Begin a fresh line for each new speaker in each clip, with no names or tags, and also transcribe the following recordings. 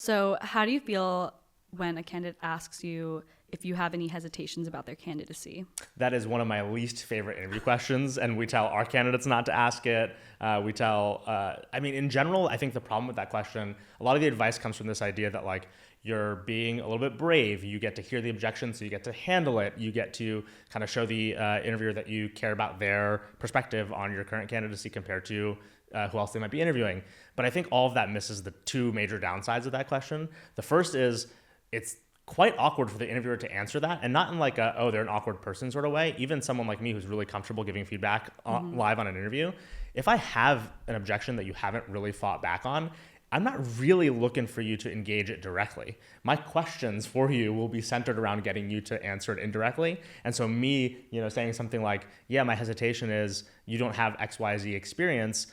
So how do you feel when a candidate asks you if you have any hesitations about their candidacy?
That is one of my least favorite interview questions, and we tell our candidates not to ask it. In general, I think the problem with that question, a lot of the advice comes from this idea that like you're being a little bit brave. You get to hear the objection, so you get to handle it. You get to kind of show the interviewer that you care about their perspective on your current candidacy compared to who else they might be interviewing. But I think all of that misses the two major downsides of that question. The first is it's quite awkward for the interviewer to answer that, and not in like they're an awkward person sort of way. Even someone like me who's really comfortable giving feedback live on an interview, if I have an objection that you haven't really fought back on, I'm not really looking for you to engage it directly. My questions for you will be centered around getting you to answer it indirectly. And so me, saying something like, yeah, my hesitation is you don't have XYZ experience.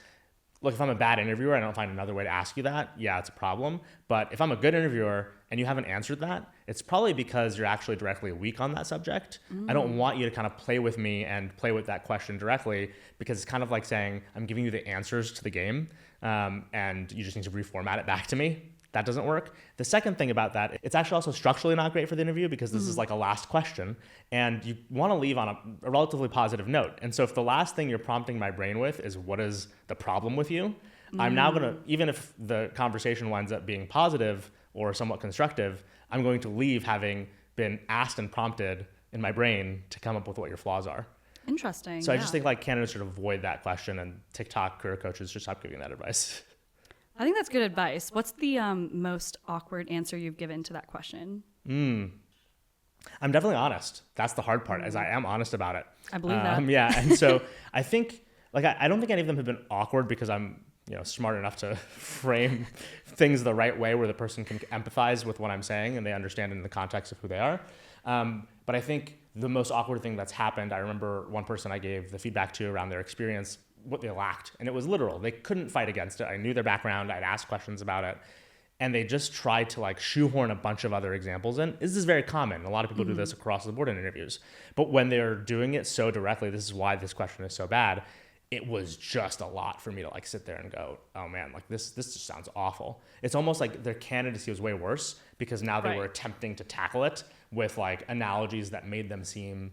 Look, if I'm a bad interviewer, I don't find another way to ask you that, yeah, it's a problem. But if I'm a good interviewer and you haven't answered that, it's probably because you're actually directly weak on that subject. I don't want you to kind of play with me and play with that question directly, because it's kind of like saying, I'm giving you the answers to the game, and you just need to reformat it back to me. That doesn't work. The second thing about that, it's actually also structurally not great for the interview, because this is like a last question and you want to leave on a relatively positive note. And so if the last thing you're prompting my brain with is what is the problem with you, I'm now going to, even if the conversation winds up being positive or somewhat constructive, I'm going to leave having been asked and prompted in my brain to come up with what your flaws are.
Interesting.
So I just think like candidates should avoid that question, and TikTok career coaches should stop giving that advice.
I think that's good advice. What's the most awkward answer you've given to that question?
I'm definitely honest. That's the hard part, as I am honest about it.
I believe that.
Yeah, and so I think, I don't think any of them have been awkward because I'm, smart enough to frame things the right way where the person can empathize with what I'm saying and they understand in the context of who they are. But I think the most awkward thing that's happened, I remember one person I gave the feedback to around their experience, what they lacked, and it was literal. They couldn't fight against it. I knew their background. I'd asked questions about it, and they just tried to like shoehorn a bunch of other examples in. This is very common. A lot of people do this across the board in interviews. But when they're doing it so directly, this is why this question is so bad. It was just a lot for me to like sit there and go, oh man, like this just sounds awful. It's almost like their candidacy was way worse because now they were attempting to tackle it with like analogies that made them seem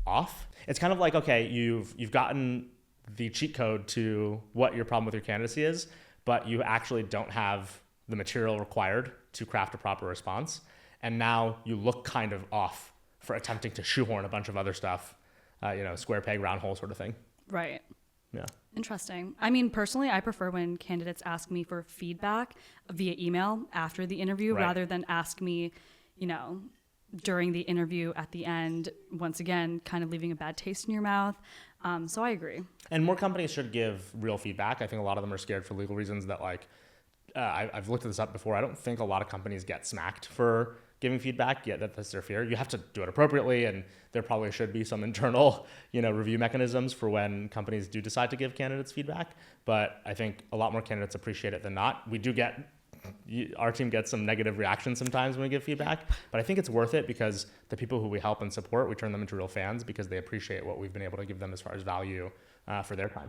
off. It's kind of like, okay, you've gotten the cheat code to what your problem with your candidacy is, but you actually don't have the material required to craft a proper response. And now you look kind of off for attempting to shoehorn a bunch of other stuff, square peg, round hole sort of thing.
Right.
Yeah.
Interesting. I mean, personally, I prefer when candidates ask me for feedback via email after the interview rather than ask me, during the interview at the end, once again, kind of leaving a bad taste in your mouth. So I agree. And
more companies should give real feedback. I think a lot of them are scared for legal reasons that I've looked this up before. I don't think a lot of companies get smacked for giving feedback, yet that's their fear. You have to do it appropriately, and there probably should be some internal, review mechanisms for when companies do decide to give candidates feedback. But I think a lot more candidates appreciate it than not. Our team gets some negative reactions sometimes when we give feedback, but I think it's worth it because the people who we help and support, we turn them into real fans because they appreciate what we've been able to give them as far as value for their time.